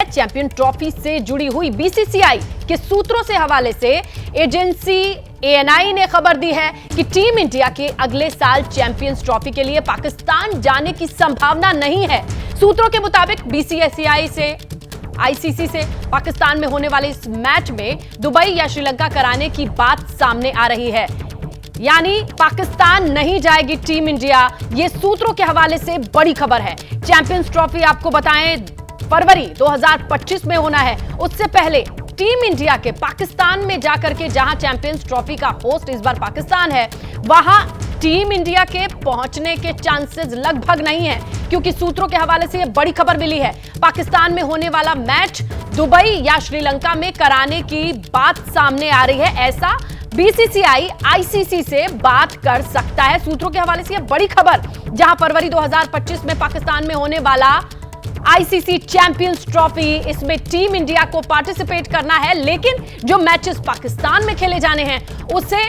Champion trophy से जुड़ी हुई बीसीसीआई के सूत्रों से हवाले से एजेंसी एएनआई ने खबर दी है कि टीम इंडिया के अगले साल चैंपियंस ट्रॉफी के लिए पाकिस्तान जाने की संभावना नहीं है। सूत्रों के मुताबिक बीसीसीआई से आईसीसी से पाकिस्तान में होने वाले इस मैच में दुबई या श्रीलंका कराने की बात सामने आ रही है, यानी पाकिस्तान नहीं जाएगी टीम इंडिया। ये सूत्रों के हवाले से बड़ी खबर है। चैंपियंस ट्रॉफी आपको बताएं फरवरी 2025 में होना है। उससे पहले टीम इंडिया के पाकिस्तान में जाकर के, जहां चैंपियंस ट्रॉफी का होस्ट इस बार पाकिस्तान है, वहां टीम इंडिया के पहुंचने के चांसेस लगभग नहीं है, क्योंकि सूत्रों के हवाले से यह बड़ी खबर मिली है। पाकिस्तान में होने वाला मैच दुबई या श्रीलंका में कराने की बात सामने आ रही है। ऐसा बीसीसीआई आईसीसी से बात कर सकता है। सूत्रों के हवाले से यह बड़ी खबर, जहां फरवरी 2025 में पाकिस्तान में होने वाला आईसीसी चैंपियंस ट्रॉफी, इसमें टीम इंडिया को पार्टिसिपेट करना है, लेकिन जो मैचेस पाकिस्तान में खेले जाने हैं उसे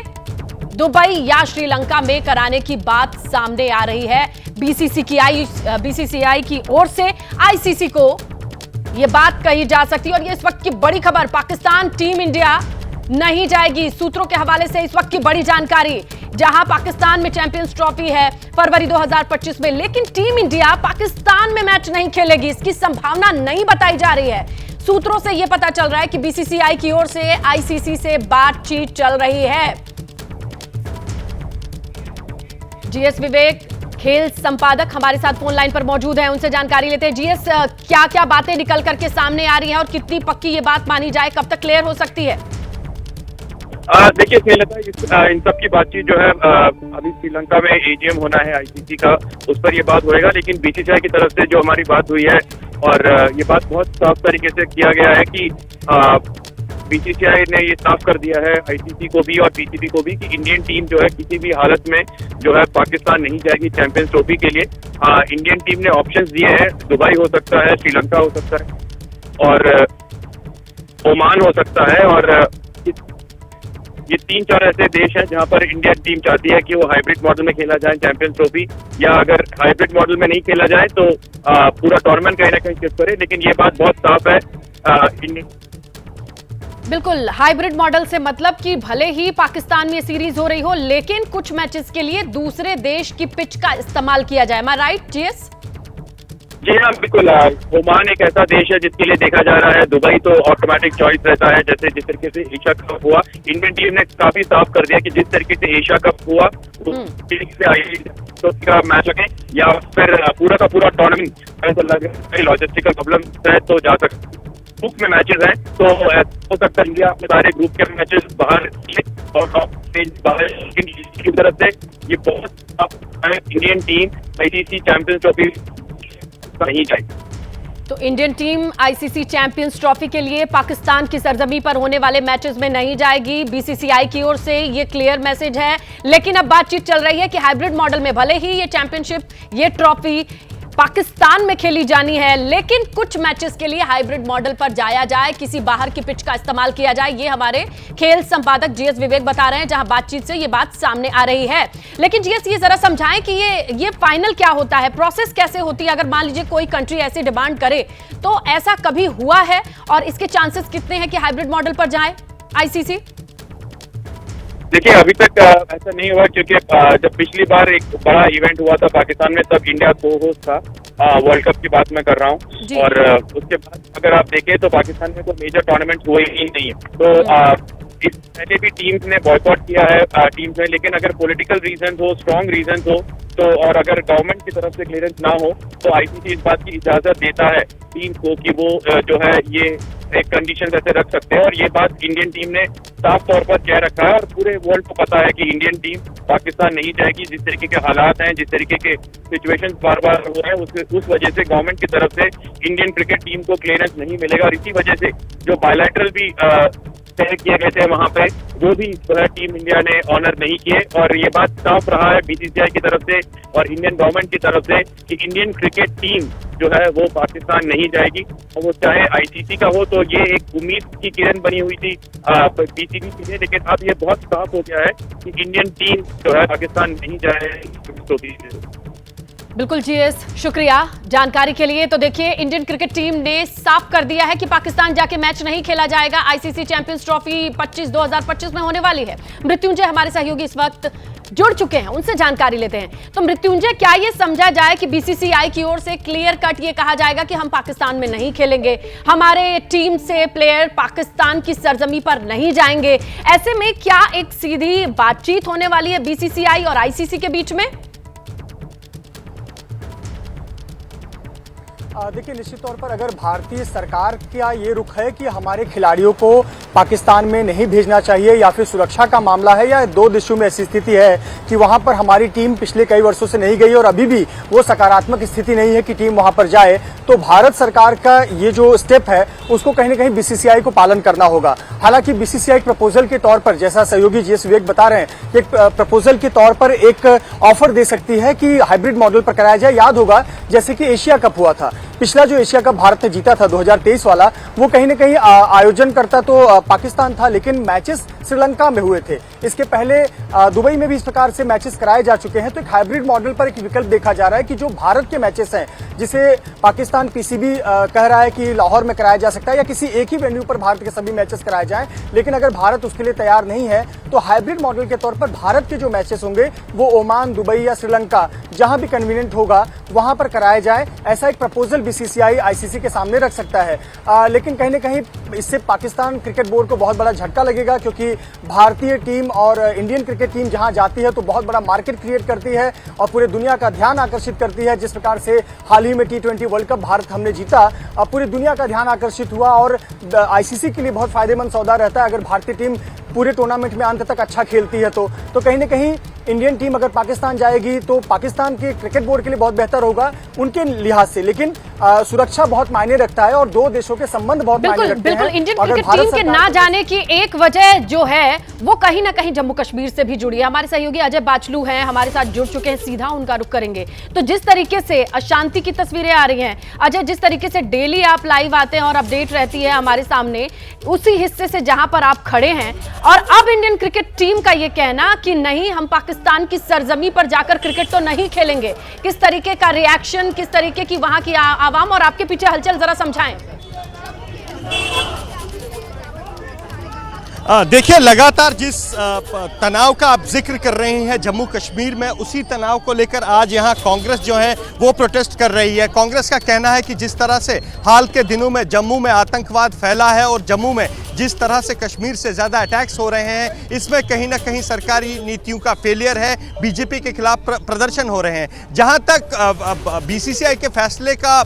दुबई या श्रीलंका में कराने की बात सामने आ रही है। बीसीसीआई की ओर से आईसीसी को यह बात कही जा सकती है और यह इस वक्त की बड़ी खबर। पाकिस्तान टीम इंडिया नहीं जाएगी। सूत्रों के हवाले से इस वक्त की बड़ी जानकारी, जहां पाकिस्तान में चैंपियंस ट्रॉफी है फरवरी 2025 में, लेकिन टीम इंडिया पाकिस्तान में मैच नहीं खेलेगी, इसकी संभावना नहीं बताई जा रही है। सूत्रों से यह पता चल रहा है कि बीसीसीआई की ओर से आईसीसी से बातचीत चल रही है। जीएस विवेक, खेल संपादक, हमारे साथ फोन लाइन पर मौजूद हैं, उनसे जानकारी लेते हैं। जीएस, क्या क्या बातें निकल करके सामने आ रही हैं और कितनी पक्की ये बात मानी जाए, कब तक क्लियर हो सकती है? देखिए स्नेहलता, इन सब की बातचीत जो है अभी श्रीलंका में एजीएम होना है आईसीसी का, उस पर ये बात होएगा। लेकिन बीसीसीआई की तरफ से जो हमारी बात हुई है और ये बात बहुत साफ तरीके से किया गया है कि बीसीसीआई ने ये साफ कर दिया है आईसीसी को भी और बीसीबी को भी कि इंडियन टीम जो है किसी भी हालत में जो है पाकिस्तान नहीं जाएगी चैंपियंस ट्रॉफी के लिए। इंडियन टीम ने ऑप्शंस दिए हैं, दुबई हो सकता है, श्रीलंका हो सकता है और ओमान हो सकता है, और ये 3-4 ऐसे देश हैं जहां पर इंडियन टीम चाहती है कि वो हाइब्रिड मॉडल में खेला जाए चैंपियंस ट्रॉफी, या अगर हाइब्रिड मॉडल में नहीं खेला जाए तो पूरा टूर्नामेंट कहीं ना कहीं शिफ्ट करे। लेकिन ये बात बहुत साफ है बिल्कुल, हाइब्रिड मॉडल से मतलब कि भले ही पाकिस्तान में सीरीज हो रही हो, लेकिन कुछ मैचेस के लिए दूसरे देश की पिच का इस्तेमाल किया जाए। एम आई राइट जीएस? जी हाँ, बिल्कुल। ओमान एक ऐसा देश है जिसके लिए देखा जा रहा है, दुबई तो ऑटोमेटिक चॉइस रहता है। जैसे जिस तरीके से एशिया कप हुआ, इंडियन टीम ने काफी साफ कर दिया कि जिस तरीके से एशिया कप हुआ तो का मैच लगे या फिर पूरा का पूरा टूर्नामेंट लॉजिस्टिकल प्रॉब्लम है तो जा सकते। ग्रुप में मैचेस हैं तो हो सकता है इंडिया अपने सारे ग्रुप के मैचेस बाहर और की तरफ से ये बहुत Indian team ICC champions trophy नहीं जाएगी। तो Indian team ICC champions trophy के लिए पाकिस्तान की सरजमी पर होने वाले मैचेस में नहीं जाएगी। बीसीसीआई की ओर से ये क्लियर मैसेज है। लेकिन अब बातचीत चल रही है कि हाइब्रिड मॉडल में भले ही ये चैंपियनशिप, ये ट्रॉफी पाकिस्तान में खेली जानी है, लेकिन कुछ मैचेस के लिए हाइब्रिड मॉडल पर जाया जाए, किसी बाहर की पिच का इस्तेमाल किया जाए। ये हमारे खेल संपादक जीएस विवेक बता रहे हैं, जहां बातचीत से ये बात सामने आ रही है। लेकिन जीएस, ये जरा समझाएं कि ये फाइनल क्या होता है, प्रोसेस कैसे होती है? अगर मान लीजिए कोई कंट्री ऐसी डिमांड करे तो ऐसा कभी हुआ है और इसके चांसेस कितने हैं कि हाइब्रिड मॉडल पर जाए आईसीसी? देखिए, अभी तक ऐसा नहीं हुआ, क्योंकि जब पिछली बार एक बड़ा इवेंट हुआ था पाकिस्तान में, तब इंडिया को होस्ट था। वर्ल्ड कप की बात मैं कर रहा हूँ, और उसके बाद अगर आप देखें तो पाकिस्तान में कोई मेजर टूर्नामेंट हुए ही नहीं है। तो इस पहले भी टीम्स ने बॉयकॉट किया है टीम्स ने, लेकिन अगर पॉलिटिकल रीजन हो, स्ट्रॉन्ग रीजन हो तो, और अगर गवर्नमेंट की तरफ से क्लियरेंस ना हो तो आईसीसी इस बात की इजाजत देता है टीम को कि वो जो है ये एक कंडीशन ऐसे रख सकते हैं। और ये बात इंडियन टीम ने साफ तौर पर कह रखा है और पूरे वर्ल्ड को पता है कि इंडियन टीम पाकिस्तान नहीं जाएगी। जिस तरीके के हालात हैं, जिस तरीके के सिचुएशन बार बार हो रहे हैं, उस वजह से गवर्नमेंट की तरफ से इंडियन क्रिकेट टीम को क्लियरेंस नहीं मिलेगा। और इसी वजह से जो बायलैटरल भी तय किए गए थे वहां पे, वो भी टीम इंडिया ने ऑनर नहीं किए। और ये बात साफ रहा है बीसीसीआई की तरफ से और इंडियन गवर्नमेंट की तरफ से कि इंडियन क्रिकेट टीम जो है वो पाकिस्तान नहीं जाएगी, और वो चाहे आईसीसी का हो। तो ये एक उम्मीद की किरण बनी हुई थी बीसीबी के लिए, लेकिन अब ये बहुत साफ हो गया है कि इंडियन टीम जो है पाकिस्तान नहीं जाएगी। बिल्कुल जीएस, शुक्रिया जानकारी के लिए। तो देखिए, इंडियन क्रिकेट टीम ने साफ कर दिया है कि पाकिस्तान जाके मैच नहीं खेला जाएगा। आईसीसी चैंपियंस ट्रॉफी 2025 में होने वाली है। मृत्युंजय हमारे सहयोगी इस वक्त जुड़ चुके हैं, उनसे जानकारी लेते हैं। तो मृत्युंजय, क्या ये समझा जाए कि बीसीसीआई की ओर से क्लियर कट ये कहा जाएगा कि हम पाकिस्तान में नहीं खेलेंगे, हमारे टीम से प्लेयर पाकिस्तान की सरजमी पर नहीं जाएंगे? ऐसे में क्या एक सीधी बातचीत होने वाली है बीसीसीआई और आईसीसी के बीच में? देखिए, निश्चित तौर पर अगर भारतीय सरकार का ये रुख है कि हमारे खिलाड़ियों को पाकिस्तान में नहीं भेजना चाहिए, या फिर सुरक्षा का मामला है, या दो देशों में ऐसी स्थिति है कि वहां पर हमारी टीम पिछले कई वर्षों से नहीं गई और अभी भी वो सकारात्मक स्थिति नहीं है कि टीम वहां पर जाए, तो भारत सरकार का ये जो स्टेप है उसको कहीं ना कहीं बीसीसीआई को पालन करना होगा। हालांकि बीसीसीआई प्रपोजल के तौर पर, जैसा सहयोगी जीएस विवेक बता रहे हैं, एक प्रपोजल के तौर पर एक ऑफर दे सकती है कि हाइब्रिड मॉडल पर कराया जाए। याद होगा जैसे कि एशिया कप हुआ था, पिछला जो एशिया कप भारत ने जीता था 2023 वाला, वो कहीं ना कहीं आयोजन करता तो पाकिस्तान था, लेकिन मैचेस श्रीलंका में हुए थे। इसके पहले दुबई में भी इस प्रकार से मैचेस कराए जा चुके हैं। तो एक हाइब्रिड मॉडल पर एक विकल्प देखा जा रहा है कि जो भारत के मैचेस हैं, जिसे पाकिस्तान पीसीबी कह रहा है कि लाहौर में कराया जा सकता है या किसी एक ही वेन्यू पर भारत के सभी मैचेस कराए जाएं, लेकिन अगर भारत उसके लिए तैयार नहीं है तो हाइब्रिड मॉडल के तौर पर भारत के जो मैचेस होंगे वो ओमान, दुबई या श्रीलंका, जहां भी कन्वीनियंट होगा वहां पर कराया जाए। ऐसा एक प्रपोजल बीसीसीआई आईसीसी के सामने रख सकता है। लेकिन कहीं ना कहीं इससे पाकिस्तान क्रिकेट बोर्ड को बहुत बड़ा झटका लगेगा, क्योंकि भारतीय टीम और इंडियन क्रिकेट टीम जहां जाती है तो बहुत बड़ा मार्केट क्रिएट करती है और पूरे दुनिया का ध्यान आकर्षित करती है। जिस प्रकार से हाल ही में T20 वर्ल्ड कप भारत हमने जीता, पूरी दुनिया का ध्यान आकर्षित हुआ और आईसीसी के लिए बहुत फायदेमंद सौदा रहता है अगर भारतीय टीम पूरे टूर्नामेंट में अंत तक अच्छा खेलती है। तो कहीं ना कहीं इंडियन टीम अगर पाकिस्तान जाएगी तो पाकिस्तान के क्रिकेट बोर्ड के लिए बहुत बेहतर होगा उनके लिहाज से, लेकिन सुरक्षा बहुत मायने रखता है और दो देशों के संबंध बहुत मायने रखते हैं। बिल्कुल, इंडियन क्रिकेट टीम के ना जाने की एक वजह जो है वो कहीं ना कहीं जम्मू कश्मीर से भी जुड़ी है। हमारे सहयोगी अजय बाचलू हैं, हमारे साथ जुड़ चुके हैं, सीधा उनका रुख करेंगे। तो जिस तरीके से अशांति की तस्वीरें आ रही हैं, अजय, जिस तरीके से डेली आप लाइव आते हैं और अपडेट रहती है हमारे सामने, उसी हिस्से से जहां पर आप खड़े हैं, और अब इंडियन क्रिकेट टीम का ये कहना कि नहीं, हम पाकिस्तान की सरजमी पर जाकर क्रिकेट तो नहीं खेलेंगे, किस तरीके का रिएक्शन, किस तरीके की वहां की आवाम और आपके पीछे हलचल, जरा समझाएं। देखिए, लगातार जिस तनाव का आप जिक्र कर रहे हैं जम्मू कश्मीर में, उसी तनाव को लेकर आज यहाँ कांग्रेस जो है वो प्रोटेस्ट कर रही है। कांग्रेस का कहना है कि जिस तरह से हाल के दिनों में जम्मू में आतंकवाद फैला है और जम्मू में जिस तरह से कश्मीर से ज़्यादा अटैक्स हो रहे हैं, इसमें कहीं ना कहीं सरकारी नीतियों का फेलियर है, बीजेपी के खिलाफ प्रदर्शन हो रहे हैं। जहां तक बीसीसीआई के फैसले का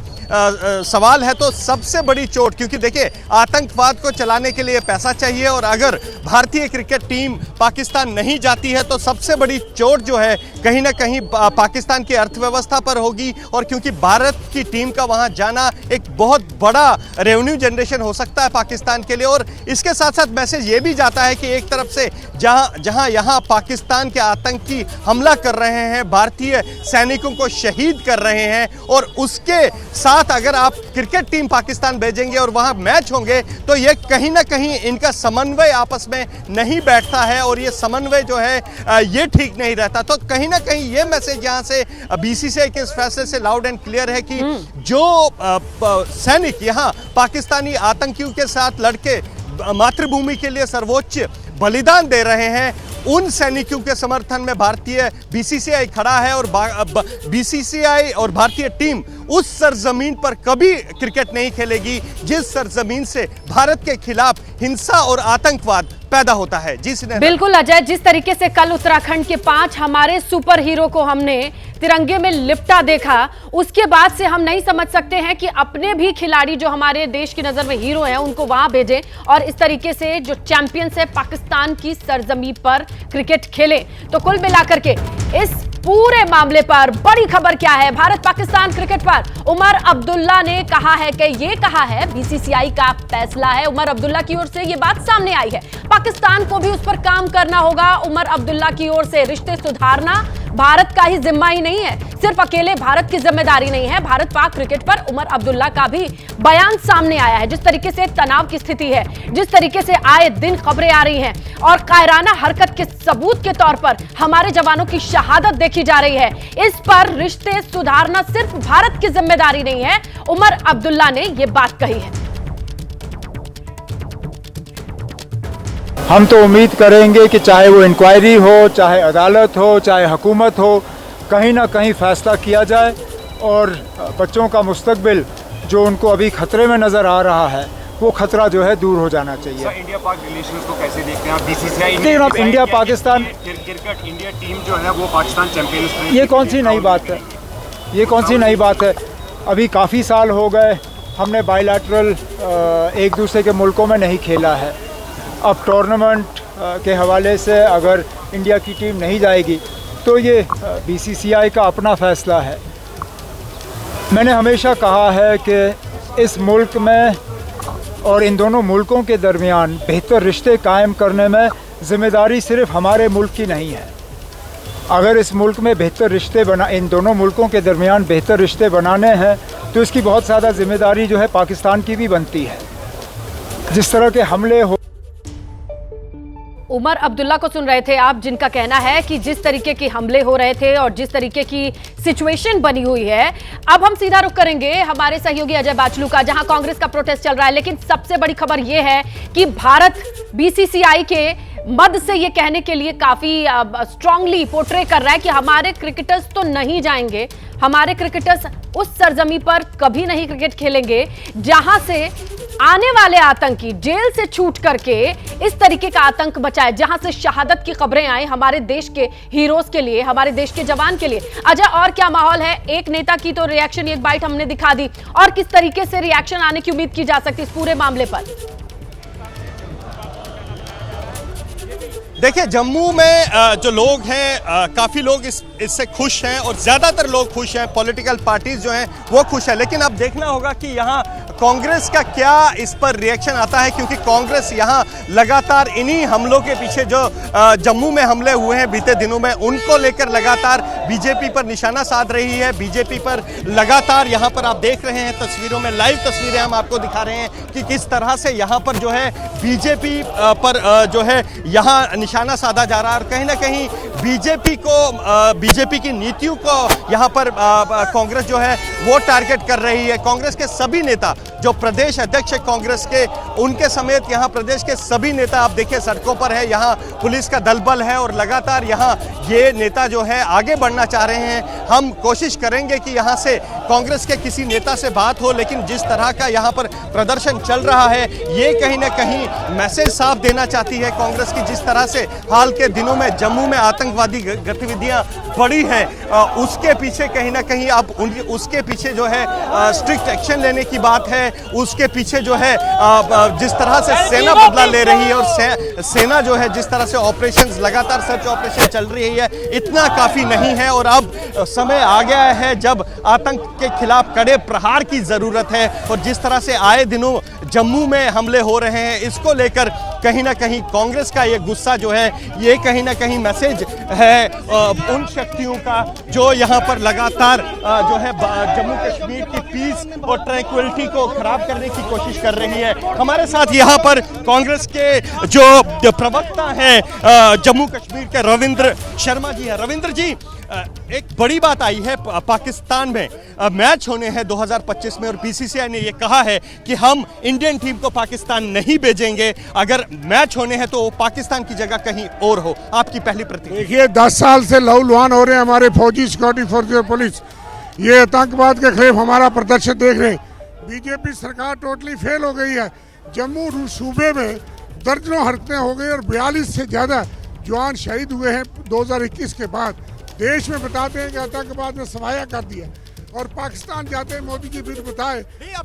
सवाल है तो सबसे बड़ी चोट, क्योंकि देखिए आतंकवाद को चलाने के लिए पैसा चाहिए और अगर भारतीय क्रिकेट टीम पाकिस्तान नहीं जाती है तो सबसे बड़ी चोट जो है कहीं ना कहीं पाकिस्तान की अर्थव्यवस्था पर होगी। और क्योंकि भारत की टीम का वहां जाना एक बहुत बड़ा रेवेन्यू जनरेशन हो सकता है पाकिस्तान के लिए। और इसके साथ साथ मैसेज ये भी जाता है कि एक तरफ से जहां यहाँ पाकिस्तान के आतंकी हमला कर रहे हैं, भारतीय सैनिकों को शहीद कर रहे हैं, और उसके साथ अगर आप क्रिकेट टीम पाकिस्तान भेजेंगे और वहां मैच होंगे तो ये कहीं ना कहीं इनका समन्वय आपस में नहीं बैठता है और ये समन्वय जो है ये ठीक नहीं रहता। तो कहीं ना कहीं ये मैसेज यहाँ से बीसीसीआई के इस फैसले से लाउड एंड क्लियर है कि जो सैनिक यहाँ पाकिस्तानी आतंकियों के साथ लड़के मातृभूमि के लिए सर्वोच्च बलिदान दे रहे हैं, उन सैनिकों के समर्थन में भारतीय बीसीसीआई खड़ा है। और बीसीसीआई और भारतीय टीम उस सरजमीन पर कभी क्रिकेट नहीं खेलेगी जिस सरजमीन से भारत के खिलाफ हिंसा और आतंकवाद पैदा होता है। बिल्कुल अजय, जिस तरीके से कल उत्तराखंड के 5 हमारे सुपर हीरो को हमने तिरंगे में लिपटा देखा, उसके बाद से हम नहीं समझ सकते हैं कि अपने भी खिलाड़ी जो हमारे देश की नजर में हीरो हैं उनको वहां भेजें और इस तरीके से जो चैंपियंस है पाकिस्तान की सरजमी पर क्रिकेट खेलें। तो कुल मिलाकर के इस पूरे मामले पर बड़ी खबर क्या है भारत पाकिस्तान क्रिकेट पर? उमर अब्दुल्ला ने कहा है कि ये कहा है बीसीसीआई का फैसला है। उमर अब्दुल्ला की ओर से ये बात सामने आई है, पाकिस्तान को भी उस पर काम करना होगा। उमर अब्दुल्ला की ओर से रिश्ते सुधारना भारत का ही जिम्मा ही नहीं है, सिर्फ अकेले भारत की जिम्मेदारी नहीं है। भारत पाक क्रिकेट पर उमर अब्दुल्ला का भी बयान सामने आया है। जिस तरीके से तनाव की स्थिति है, जिस तरीके से आए दिन खबरें आ रही हैं और कायराना हरकत के सबूत के तौर पर हमारे जवानों की शहादत देखी जा रही है, इस पर रिश्ते सुधारना सिर्फ भारत की जिम्मेदारी नहीं है। उमर अब्दुल्ला ने यह बात कही है। हम तो उम्मीद करेंगे कि चाहे वो इंक्वायरी हो, चाहे अदालत हो, चाहे हुकूमत हो, कहीं ना कहीं फैसला किया जाए और बच्चों का मुस्तकबिल जो उनको अभी खतरे में नज़र आ रहा है, वो खतरा जो है दूर हो जाना चाहिए। इंडिया पाक रिलेशंस को कैसे देखते हैं आप? BCCI India Pakistan cricket India team जो है वो पाकिस्तान चैंपियंस, ये कौन सी नई बात है? ये कौन सी नई बात है? अभी काफ़ी साल हो गए हमने बायलैटरल एक दूसरे के मुल्कों में नहीं खेला है। अब टूर्नामेंट के हवाले से अगर इंडिया की टीम नहीं जाएगी तो ये बीसीसीआई का अपना फ़ैसला है। मैंने हमेशा कहा है कि इस मुल्क में और इन दोनों मुल्कों के दरमियान बेहतर रिश्ते कायम करने में ज़िम्मेदारी सिर्फ हमारे मुल्क की नहीं है। अगर इस मुल्क में बेहतर रिश्ते इन दोनों मुल्कों के दरमियान बेहतर रिश्ते बनाने हैं तो इसकी बहुत ज़्यादा ज़िम्मेदारी जो है पाकिस्तान की भी बनती है। जिस तरह के हमले हो, उमर अब्दुल्ला को सुन रहे थे आप, जिनका कहना है कि जिस तरीके के हमले हो रहे थे और जिस तरीके की सिचुएशन बनी हुई है। अब हम सीधा रुख करेंगे हमारे सहयोगी अजय बाचलू का, जहां कांग्रेस का प्रोटेस्ट चल रहा है। लेकिन सबसे बड़ी खबर यह है कि भारत बीसीसीआई के मद से यह कहने के लिए काफी स्ट्रांगली पोर्ट्रे कर रहा है कि हमारे क्रिकेटर्स तो नहीं जाएंगे, हमारे क्रिकेटर्स उस सरजमी पर कभी नहीं क्रिकेट खेलेंगे जहां से आने वाले आतंकी जेल से छूट करके इस तरीके का आतंक बचाए, जहां से शहादत की खबरें आए हमारे देश के हीरोज के लिए, हमारे देश के जवान के लिए। अजय, और क्या माहौल है? एक नेता की तो रिएक्शन, एक बाइट हमने दिखा दी, और किस तरीके से रिएक्शन आने की उम्मीद की जा सकती है इस पूरे मामले पर? देखिए, जम्मू में जो लोग हैं, काफ़ी लोग इससे खुश हैं और ज़्यादातर लोग खुश हैं, पॉलिटिकल पार्टीज जो हैं वो खुश हैं। लेकिन अब देखना होगा कि यहाँ कांग्रेस का क्या इस पर रिएक्शन आता है, क्योंकि कांग्रेस यहाँ लगातार इन्हीं हमलों के पीछे, जो जम्मू में हमले हुए हैं बीते दिनों में, उनको लेकर लगातार बीजेपी पर निशाना साध रही है। बीजेपी पर लगातार, यहाँ पर आप देख रहे हैं तस्वीरों में, लाइव तस्वीरें हम आपको दिखा रहे हैं कि किस तरह से यहाँ पर जो है बीजेपी पर जो है यहाँ निशाना साधा जा रहा है। और कहीं ना कहीं बीजेपी की नीतियों को यहाँ पर कांग्रेस जो है वो टारगेट कर रही है। कांग्रेस के सभी नेता, जो प्रदेश अध्यक्ष है कांग्रेस के, उनके समेत यहाँ प्रदेश के सभी नेता आप देखिए सड़कों पर है। यहाँ पुलिस का दल बल है और लगातार यहाँ ये नेता जो है आगे बढ़ना चाह रहे हैं। हम कोशिश करेंगे कि यहाँ से कांग्रेस के किसी नेता से बात हो, लेकिन जिस तरह का यहाँ पर प्रदर्शन चल रहा है, ये कहीं ना कहीं मैसेज साफ देना चाहती है कांग्रेस की। जिस तरह से हाल के दिनों में जम्मू में आतंकवादी गतिविधियां बढ़ी हैं, उसके पीछे कहीं ना कहीं अब उसके पीछे जो है स्ट्रिक्ट एक्शन लेने की बात है। उसके पीछे जो है जिस तरह से सेना बदला ले रही है, और सेना जो है जिस तरह से ऑपरेशंस, लगातार सर्च ऑपरेशन चल रही है, इतना काफ़ी नहीं है। और अब समय आ गया है जब आतंक के खिलाफ कड़े प्रहार की ज़रूरत है। और जिस तरह से आए दिनों जम्मू में हमले हो रहे हैं, इसको लेकर कहीं ना कहीं कांग्रेस का ये गुस्सा जो है, ये कहीं ना कहीं मैसेज है उन शक्तियों का जो यहाँ पर लगातार जो है जम्मू कश्मीर की पीस और ट्रैंक्विलिटी को खराब करने की कोशिश कर रही है। हमारे साथ यहाँ पर कांग्रेस के जो प्रवक्ता हैं जम्मू कश्मीर के रविंद्र शर्मा जी हैं। रविंद्र जी, एक बड़ी बात आई है, पाकिस्तान में मैच होने हैं 2025 में और बीसीसीआई ने यह कहा है कि हम इंडियन टीम को पाकिस्तान नहीं भेजेंगे, अगर मैच होने हैं तो पाकिस्तान की जगह कहीं और हो। आपकी पहली प्रतिक्रिया? देखिए, 10 साल से लहूलुहान हो रहे हैं हमारे फौजी, सिक्योरिटी फोर्स और पुलिस, ये आतंकवाद के खिलाफ हमारा प्रदर्शन देख रहे हैं। बीजेपी सरकार टोटली फेल हो गई है। जम्मू सूबे में दर्जनों हरकतें हो गई और 42 से ज़्यादा जवान शहीद हुए हैं 2021 के बाद। देश में बताते हैं कि आतंकवाद ने सफाया कर दिया, और पाकिस्तान जाते हैं मोदी जी फिर बताए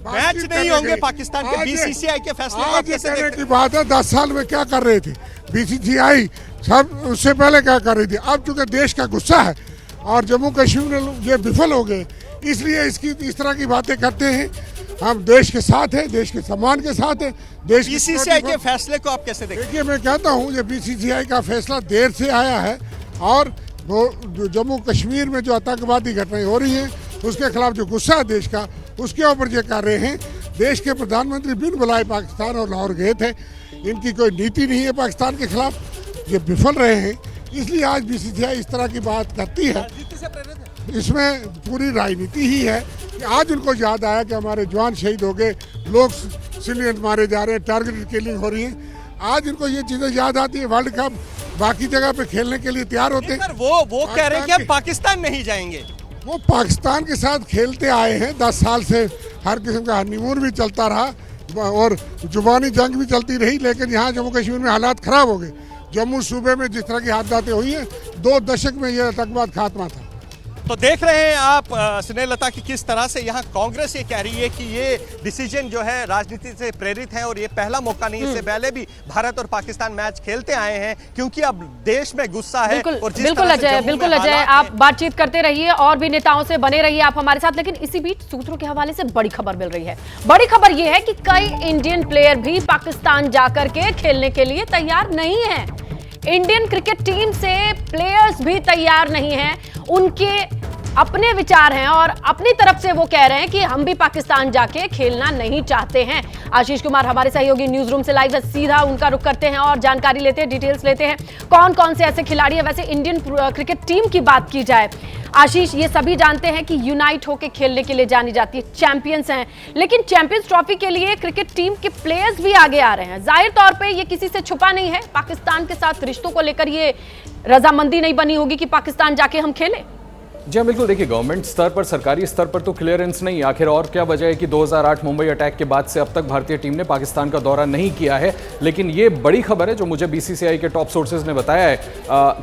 मैच नहीं होंगे पाकिस्तान के। बीसीसीआई के फैसले आज कहने की बात है, 10 साल में क्या कर रहे थे बीसीसीआई, सब उससे पहले क्या कर रही थी। अब चूंकि देश का गुस्सा है और जम्मू कश्मीर में ये विफल हो गए, इसलिए इस तरह की बातें करते हैं। हम देश के साथ हैं, देश के सम्मान के साथ हैं। देश बीसीसीआई के फैसले को आप कैसे देखते हैं? देखिए, मैं कहता हूँ ये बीसीसीआई का फैसला देर से आया है और वो जम्मू कश्मीर में जो आतंकवादी घटनाएं हो रही हैं उसके खिलाफ जो गुस्सा है देश का, उसके ऊपर ये कर रहे हैं। देश के प्रधानमंत्री बिन बुलाए पाकिस्तान और लाहौर गए थे। इनकी कोई नीति नहीं है पाकिस्तान के खिलाफ, ये विफल रहे हैं। इसलिए आज बीसीसीआई इस तरह की बात करती है। इसमें पूरी राजनीति ही है कि आज उनको याद आया कि हमारे जवान शहीद हो गए, लोग सिविलियन मारे जा रहे हैं, टारगेटेड किलिंग हो रही है। आज इनको ये चीजें याद आती है। वर्ल्ड कप बाकी जगह पे खेलने के लिए तैयार होते हैं। वो कह रहे हैं कि हम पाकिस्तान नहीं जाएंगे। वो पाकिस्तान के साथ खेलते आए हैं 10 साल से, हर किस्म का हनीमून भी चलता रहा और जुबानी जंग भी चलती रही, लेकिन यहाँ जम्मू कश्मीर में हालात खराब हो गए। जम्मू सूबे में जिस तरह की हादसातें हुई हैं, 2 दशक में यह आतंकवाद खात्मा था। तो देख रहे हैं आप स्नेहलता की किस तरह से यहाँ कांग्रेस ये कह रही है कि ये डिसीजन जो है राजनीति से प्रेरित है और ये पहला मौका नहीं, इससे पहले भी भारत और पाकिस्तान मैच खेलते आए हैं, क्योंकि अब देश में गुस्सा है। बिल्कुल अजय, आप बातचीत करते रहिए और भी नेताओं से बने रहिए आप हमारे साथ। लेकिन इसी बीच सूत्रों के हवाले से बड़ी खबर मिल रही है। बड़ी खबर यह है कि कई इंडियन प्लेयर भी पाकिस्तान जाकर के खेलने के लिए तैयार नहीं है। इंडियन क्रिकेट टीम से प्लेयर्स भी तैयार नहीं हैं। उनके अपने विचार हैं और अपनी तरफ से वो कह रहे हैं कि हम भी पाकिस्तान जाके खेलना नहीं चाहते हैं। आशीष कुमार हमारे सहयोगी न्यूज रूम से लाइव है, सीधा उनका रुख करते हैं और जानकारी लेते हैं, डिटेल्स लेते हैं कौन कौन से ऐसे खिलाड़ी हैं। वैसे इंडियन क्रिकेट टीम की बात की जाए, आशीष, ये सभी जानते हैं कि यूनाइट होकर खेलने के लिए जानी जाती है, चैंपियंस हैं, लेकिन चैंपियंस ट्रॉफी के लिए क्रिकेट टीम के प्लेयर्स भी आगे आ रहे हैं। जाहिर तौर पे ये किसी से छुपा नहीं है, पाकिस्तान के साथ रिश्तों को लेकर ये रजामंदी नहीं बनी होगी कि पाकिस्तान जाके हम खेलें। जी हाँ, बिल्कुल। देखिए, गवर्नमेंट स्तर पर, सरकारी स्तर पर तो क्लियरेंस नहीं, आखिर और क्या वजह है कि 2008 मुंबई अटैक के बाद से अब तक भारतीय टीम ने पाकिस्तान का दौरा नहीं किया है। लेकिन ये बड़ी खबर है जो मुझे बीसीसीआई के टॉप सोर्सेज ने बताया है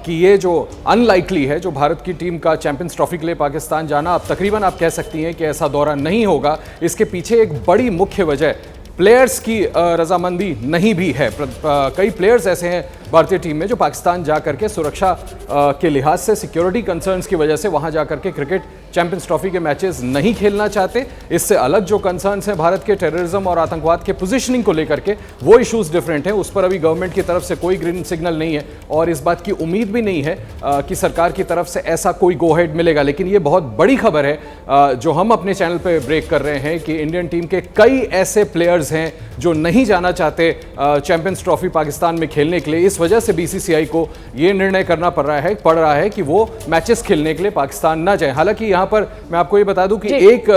कि ये जो अनलाइकली है, जो भारत की टीम का चैंपियंस ट्रॉफी के लिए पाकिस्तान जाना, अब तकरीबन आप कह सकती हैं कि ऐसा दौरा नहीं होगा। इसके पीछे एक बड़ी मुख्य वजह प्लेयर्स की रजामंदी नहीं भी है। कई प्लेयर्स ऐसे हैं भारतीय टीम में जो पाकिस्तान जा करके सुरक्षा के लिहाज से, सिक्योरिटी कंसर्न्स की वजह से वहां जा करके क्रिकेट चैंपियंस ट्रॉफी के मैचेस नहीं खेलना चाहते। इससे अलग जो कंसर्न्स हैं भारत के टेररिज्म और आतंकवाद के पोजीशनिंग को लेकर के, वो इश्यूज डिफरेंट हैं। उस पर अभी गवर्नमेंट की तरफ से कोई ग्रीन सिग्नल नहीं है और इस बात की उम्मीद भी नहीं है कि सरकार की तरफ से ऐसा कोई गो हेड मिलेगा। लेकिन ये बहुत बड़ी खबर है जो हम अपने चैनल पर ब्रेक कर रहे हैं कि इंडियन टीम के कई ऐसे प्लेयर्स हैं जो नहीं जाना चाहते चैंपियंस ट्रॉफी पाकिस्तान में खेलने के लिए। इस वजह से बीसीसीआई को यह निर्णय करना पड़ रहा है कि वो मैचेस खेलने के लिए पाकिस्तान ना जाए। हालांकि यहां पर मैं आपको ये बता दूं कि एक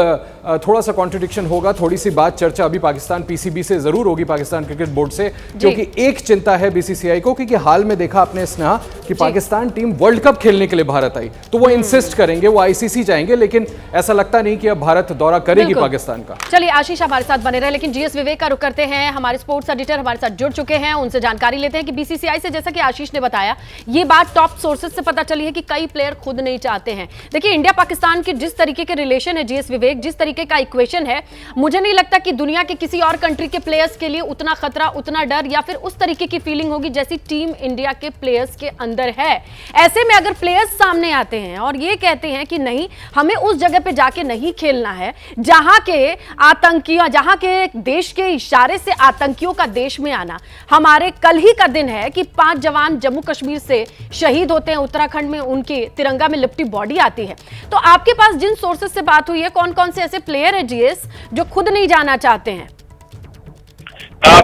थोड़ा सा कॉन्ट्रडिक्शन होगा, थोड़ी सी बात चर्चा अभी पाकिस्तान पीसीबी से जरूर होगी, पाकिस्तान क्रिकेट बोर्ड से, क्योंकि एक चिंता है बीसीसीआई को क्योंकि हाल में देखा आपने स्नेहा कि पाकिस्तान टीम वर्ल्ड कप खेलने के लिए भारत आई, तो वो इंसिस्ट करेंगे, वो आईसीसी जाएंगे, लेकिन ऐसा लगता नहीं कि अब भारत दौरा करेगी पाकिस्तान का। चलिए आशीष हमारे साथ बने रहे, लेकिन जीएस विवेक का रुख करते हैं। हमारे स्पोर्ट्स एडिटर हमारे साथ जुड़ चुके हैं, उनसे जानकारी लेते हैं कि बीसीसीआई से, जैसा कि आशीष ने बताया, ये बात टॉप सोर्सेज से पता चली है कि कई प्लेयर खुद नहीं चाहते हैं। देखिए, इंडिया पाकिस्तान के जिस तरीके के रिलेशन है जीएस विवेक, जिस तरीके का इक्वेशन है, मुझे नहीं लगता कि दुनिया के किसी और कंट्री के प्लेयर्स के लिए उतना खतरा, उतना डर या फिर उस तरीके की फीलिंग होगी जैसी टीम इंडिया के प्लेयर्स के अंदर है। ऐसे में अगर प्लेयर्स सामने आते हैं और ये कहते हैं कि नहीं, हमें उस जगह पे जाके नहीं खेलना है जहां के आतंकियों, जहां के देश के इशारे से आतंकियों का देश में आना। हमारे कल ही का दिन है कि 5 जवान जम्मू कश्मीर से शहीद होते हैं, उत्तराखंड में उनकी तिरंगा में लिपटी बॉडी आती है। तो आपके पास जिन सोर्सेज से बात हुई है, कौन कौन से ऐसे प्लेयर है जीएस जो खुद नहीं जाना चाहते हैं?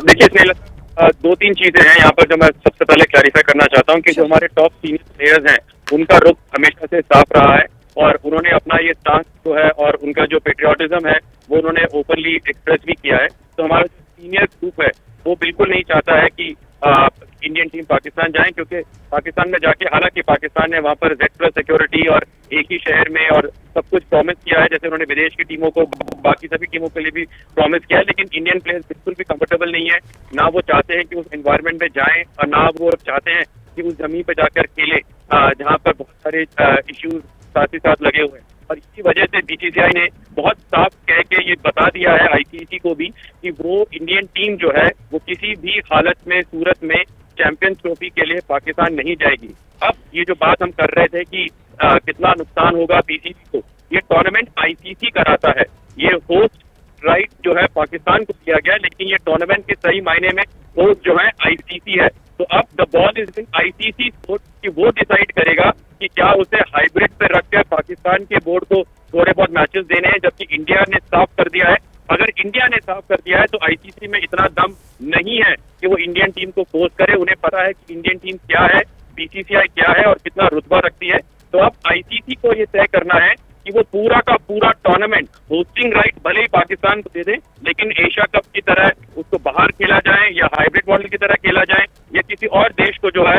देखिए, 2-3 चीजें हैं यहाँ पर जो मैं सबसे पहले क्लैरिफाई करना चाहता हूँ कि जो हमारे टॉप सीनियर प्लेयर्स हैं उनका रुख हमेशा से साफ रहा है और उन्होंने अपना ये स्टांस जो है और उनका जो पेट्रियोटिज्म है वो उन्होंने ओपनली एक्सप्रेस भी किया है। तो हमारा जो सीनियर ग्रुप है वो बिल्कुल नहीं चाहता है कि इंडियन टीम पाकिस्तान जाए, क्योंकि पाकिस्तान में जाके, हालांकि पाकिस्तान ने वहां पर Z+ सिक्योरिटी और एक ही शहर में और सब कुछ प्रॉमिस किया है, जैसे उन्होंने विदेश की टीमों को, बाकी सभी टीमों के लिए भी प्रॉमिस किया है, लेकिन इंडियन प्लेयर्स बिल्कुल भी कंफर्टेबल नहीं है, ना वो चाहते हैं कि उस एनवायरमेंट में जाएं और ना वो चाहते हैं कि उस जमीन पर जाकर खेले जहाँ पर बहुत सारे इश्यूज साथ ही साथ लगे हुए हैं। और इसी वजह से बीसीसीआई ने बहुत साफ कह के ये बता दिया है आईसीसी को भी कि वो इंडियन टीम जो है वो किसी भी हालत में, सूरत में चैंपियंस ट्रॉफी के लिए पाकिस्तान नहीं जाएगी। अब ये जो बात हम कर रहे थे कि कितना नुकसान होगा बीसीसी को, ये टूर्नामेंट आईसीसी कराता है, ये होस्ट राइट जो है पाकिस्तान को दिया गया, लेकिन ये टूर्नामेंट के सही मायने में होस्ट जो है आईसीसी है। तो अब the ball is in ICC court कि वो डिसाइड करेगा कि कि क्या उसे हाइब्रिड पे रखकर पाकिस्तान के बोर्ड को थोड़े बहुत मैचेस देने हैं, जबकि इंडिया ने साफ कर दिया है। अगर इंडिया ने साफ कर दिया है तो आईसीसी में इतना दम नहीं है कि वो इंडियन टीम को फोर्स करे। उन्हें पता है कि इंडियन टीम क्या है, बीसीसीआई क्या है और कितना रुतबा रखती है। तो अब आईसीसी को ये तय करना है कि वो पूरा का पूरा टूर्नामेंट होस्टिंग राइट भले ही पाकिस्तान को दे दे, लेकिन एशिया कप की तरह उसको बाहर खेला जाए या हाइब्रिड मॉडल की तरह खेला जाए या किसी और देश को जो है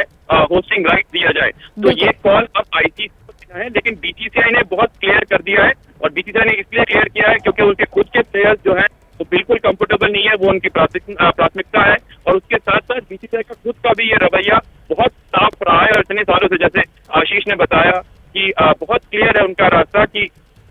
होस्टिंग राइट दिया जाए। तो ये कॉल अब आईसीसी को देना है, लेकिन बीसीसीआई ने बहुत क्लियर कर दिया है। और बीसीसीआई ने इसलिए क्लियर किया है क्योंकि उनके खुद के प्लेयर्स जो है वो बिल्कुल कंफर्टेबल नहीं है, वो उनकी प्राथमिकता है। और उसके साथ साथ बीसीसीआई का खुद का भी ये रवैया बहुत साफ रहा है और इतने सालों से, जैसे आशीष ने बताया कि बहुत क्लियर है उनका रास्ता कि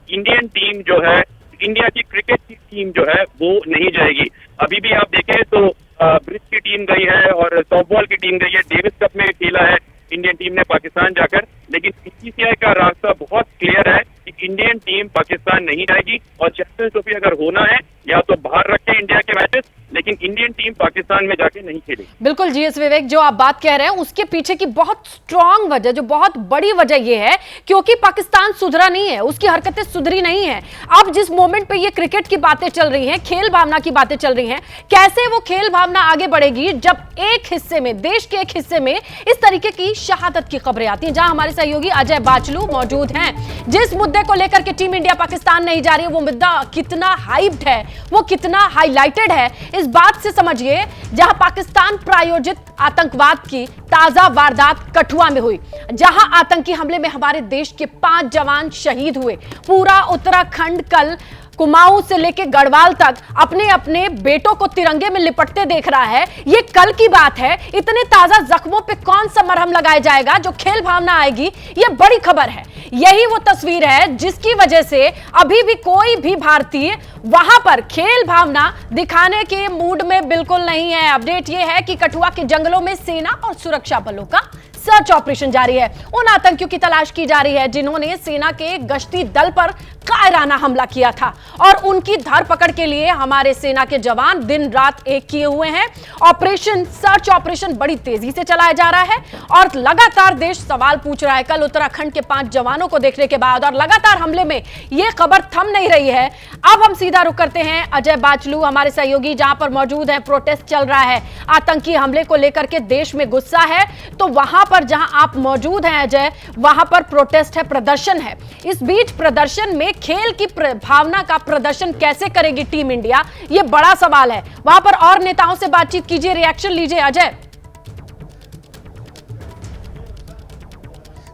इंडियन टीम जो है, इंडिया की क्रिकेट की टीम जो है वो नहीं जाएगी। अभी भी आप देखें तो ब्रिज की टीम गई है और सॉफ्टबॉल की टीम गई है, डेविस कप में खेला है इंडियन टीम ने पाकिस्तान जाकर, लेकिन बीसीसीआई का रास्ता बहुत क्लियर है कि इंडियन टीम पाकिस्तान नहीं जाएगी। और चैंपियंस ट्रॉफी अगर होना है या तो बाहर रखे इंडिया के मैचेस, लेकिन इंडियन टीम पाकिस्तान में जाके नहीं खेलेगी। बिल्कुल जीएस विवेक, जो आप बात कह रहे हैं उसके पीछे की बहुत स्ट्रांग वजह, जो बहुत बड़ी वजह यह है क्योंकि पाकिस्तान सुधरा नहीं है, उसकी हरकतें सुधरी नहीं है। अब जिस मोमेंट पे ये क्रिकेट की बातें चल रही हैं, खेल भावना की बातें चल रही हैं, कैसे वो खेल भावना आगे बढ़ेगी जब एक हिस्से में, देश के एक हिस्से में इस तरीके की शहादत की खबरें आती हैं। जहां हमारे सहयोगी अजय बाचलू मौजूद हैं, जिस मुद्दे को लेकर के टीम इंडिया पाकिस्तान नहीं जा रही है, वो मुद्दा कितना हाइप्ड है, वो कितना हाईलाइटेड है, इस बात से समझिए जहां पाकिस्तान प्रायोजित आतंकवाद की ताजा वारदात कठुआ में हुई, जहां आतंकी हमले में हमारे देश के 5 जवान शहीद हुए। पूरा उत्तराखंड कल कुमाऊं से लेकर गढ़वाल तक अपने अपने बेटों को तिरंगे में लिपटते देख रहा है। ये कल की बात है। इतने ताजा जख्मों पे कौन सा मरहम लगाया जाएगा, जो खेल भावना आएगी, ये बड़ी खबर है। यही वो तस्वीर है जिसकी वजह से अभी भी कोई भी भारतीय वहां पर खेल भावना दिखाने के मूड में बिल्कुल नहीं है। अपडेट यह है कि कठुआ के जंगलों में सेना और सुरक्षा बलों का सर्च ऑपरेशन जारी है। उन आतंकियों की तलाश की जा रही है जिन्होंने सेना के गश्ती दल पर कायराना हमला किया था, और उनकी धरपकड़ के लिए हमारे सेना के जवान दिन रात एक किए हुए हैं। ऑपरेशन, सर्च ऑपरेशन बड़ी तेजी से चलाया जा रहा है और लगातार देश सवाल पूछ रहा है। कल उत्तराखंड के 5 जवानों को देखने के बाद और लगातार हमले में यह खबर थम नहीं रही है। अब हम सीधा रुक करते हैं अजय बाचलू, हमारे सहयोगी, जहां पर मौजूद है। प्रोटेस्ट चल रहा है, आतंकी हमले को लेकर के देश में गुस्सा है, तो वहां पर जहां आप मौजूद हैं अजय, वहां पर प्रोटेस्ट है, प्रदर्शन है। इस बीच प्रदर्शन में खेल की भावना का प्रदर्शन कैसे करेगी टीम इंडिया, यह बड़ा सवाल है। वहां पर और नेताओं से बातचीत कीजिए, रिएक्शन लीजिए अजय।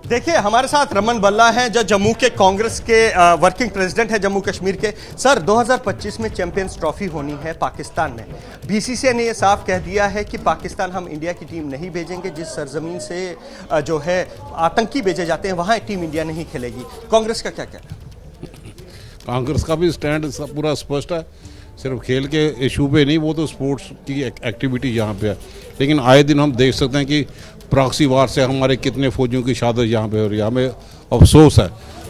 देखिए, हमारे साथ रमन बल्ला हैं जो जम्मू के कांग्रेस के वर्किंग प्रेसिडेंट है जम्मू कश्मीर के। सर, 2025 में चैंपियंस ट्रॉफी होनी है पाकिस्तान में। बीसीसीआई ने यह साफ कह दिया है कि पाकिस्तान हम इंडिया की टीम नहीं भेजेंगे। जिस सरजमीन से जो है आतंकी भेजे जाते हैं वहां टीम इंडिया नहीं खेलेगी। कांग्रेस का क्या कहना है? कांग्रेस का भी स्टैंड पूरा स्पष्ट है, सिर्फ खेल के इशू पे नहीं, वो तो स्पोर्ट्स की एक्टिविटी यहाँ पे है। लेकिन आए दिन हम देख सकते हैं कि प्रॉक्सी वार से हमारे कितने फौजियों की शहादत यहाँ पे हो रही है। हमें अफसोस है।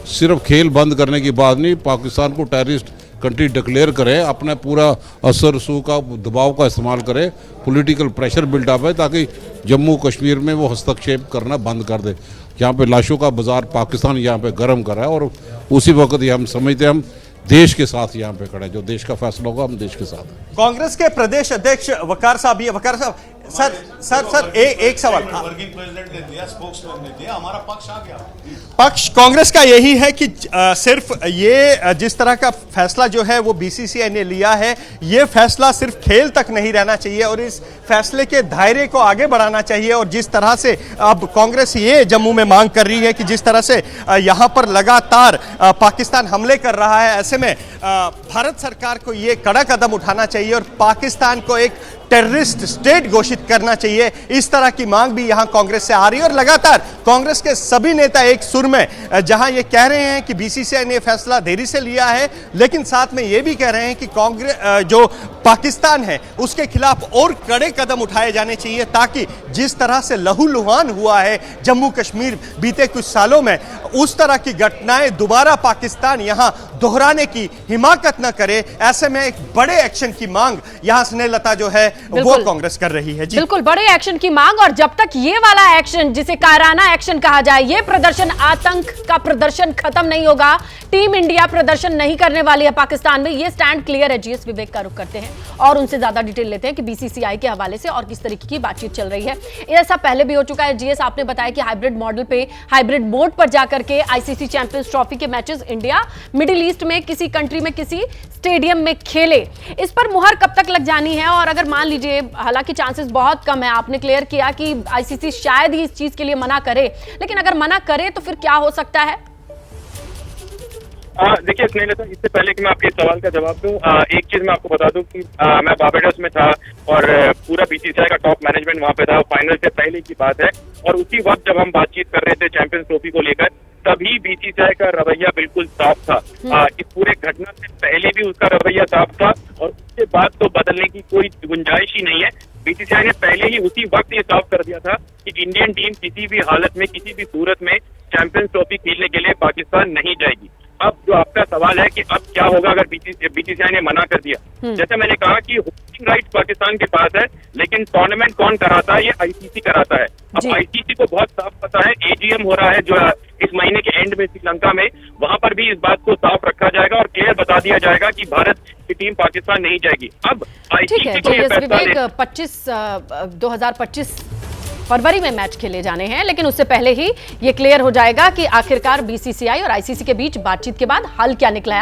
सिर्फ खेल बंद करने की बात नहीं, पाकिस्तान को टेररिस्ट कंट्री डिक्लेयर करे, अपना पूरा असर रसूख का दबाव का इस्तेमाल करे, पॉलिटिकल प्रेशर बिल्डअप है ताकि जम्मू कश्मीर में वो हस्तक्षेप करना बंद कर दे। यहाँ पे लाशों का बाजार पाकिस्तान यहाँ पे गर्म कर रहा है और उसी वक्त ये हम समझते हैं हम देश के साथ यहाँ पे खड़े, जो देश का फैसला होगा हम देश के साथ हैं। कांग्रेस के प्रदेश अध्यक्ष वकार साहब, ये वकार साहब, सर एक सवाल। वर्किंग प्रेसिडेंट ने दिया, स्पोक्समैन ने दिया, हमारा पक्ष आ गया। पक्ष कांग्रेस का यही है कि सिर्फ ये जिस तरह का फैसला जो है वो बीसीसीआई ने लिया है, ये फैसला सिर्फ खेल तक नहीं रहना चाहिए और इस फैसले के दायरे को आगे बढ़ाना चाहिए। और जिस तरह से अब कांग्रेस ये जम्मू में मांग कर रही है कि जिस तरह से यहाँ पर लगातार पाकिस्तान हमले कर रहा है, ऐसे में भारत सरकार को ये कड़ा कदम उठाना चाहिए और पाकिस्तान को एक टेररिस्ट स्टेट घोषित करना चाहिए। इस तरह की मांग भी यहां कांग्रेस से आ रही है और लगातार कांग्रेस के सभी नेता एक सुर में जहां ये कह रहे हैं कि बीसीसीआई ने फैसला देरी से लिया है, लेकिन साथ में ये भी कह रहे हैं कि कांग्रेस जो पाकिस्तान है उसके खिलाफ और कड़े कदम उठाए जाने चाहिए ताकि जिस तरह से लहूलुहान हुआ है जम्मू कश्मीर बीते कुछ सालों में, उस तरह की घटनाएं दोबारा पाकिस्तान यहां दोहराने की हिमाकत न करे। ऐसे में एक बड़े एक्शन की मांग यहां स्नेहलता जो है वो कांग्रेस कर रही है। जी बिल्कुल, बड़े एक्शन की मांग। और जब तक ये वाला एक्शन, जिसे कायराना एक्शन कहा जाए, ये प्रदर्शन, आतंक का प्रदर्शन खत्म नहीं होगा, टीम इंडिया प्रदर्शन नहीं करने वाली है पाकिस्तान में। ये स्टैंड क्लियर है। जीएस विवेक का रुख करते हैं और उनसे ज्यादा डिटेल लेते हैं कि बीसीसीआई के हवाले से और किस तरीके की बातचीत चल रही है। ऐसा पहले भी हो चुका है। जीएस, आपने बताया कि हाइब्रिड मॉडल पे, हाइब्रिड मोड पर जाकर के आईसीसी चैंपियंस ट्रॉफी के मैचेस इंडिया मिडिल ईस्ट में किसी कंट्री में किसी स्टेडियम में खेले, इस पर मुहर कब तक लग जानी है? और अगर मान लीजिए, हालांकि चांसेस बहुत कम है, आपने क्लियर किया कि आईसीसी शायद ही इस चीज के लिए मना करे, लेकिन अगर मना करे तो फिर क्या हो सकता है? देखिए स्नेहलता, इससे पहले कि मैं आपके सवाल का जवाब दूं, एक चीज मैं आपको बता दूं कि मैं बारबाडोस में था और पूरा बीसीसीआई का टॉप मैनेजमेंट वहां पे था। फाइनल से पहले की बात है और उसी वक्त जब हम बातचीत कर रहे थे चैंपियंस ट्रॉफी को लेकर, तभी बीसीसीआई का रवैया बिल्कुल साफ था। इस पूरे घटना से पहले भी उसका रवैया साफ था और उसके बाद तो बदलने की कोई गुंजाइश ही नहीं है। बीसीसीआई ने पहले ही उसी वक्त ये साफ कर दिया था कि इंडियन टीम किसी भी हालत में, किसी भी सूरत में चैंपियंस ट्रॉफी खेलने के लिए पाकिस्तान नहीं जाएगी। अब जो आपका सवाल है कि अब क्या होगा अगर बीसीसीआई ने मना कर दिया, जैसे मैंने कहा कि होस्टिंग राइट्स पाकिस्तान के पास है, लेकिन टूर्नामेंट कौन कराता है? ये आईसीसी कराता है। अब आईसीसी को बहुत साफ पता है, एजीएम हो रहा है जो इस महीने के एंड में श्रीलंका में, वहां पर भी इस बात को साफ रखा जाएगा और क्लियर बता दिया जाएगा कि भारत की टीम पाकिस्तान नहीं जाएगी। अब आईसीसी को ये फैसला 2025 फरवरी में मैच खेले जाने हैं, लेकिन उससे पहले ही ये क्लियर हो जाएगा कि आखिरकार बीसीसीआई और आईसीसी के बीच बातचीत के बाद हल क्या निकला है।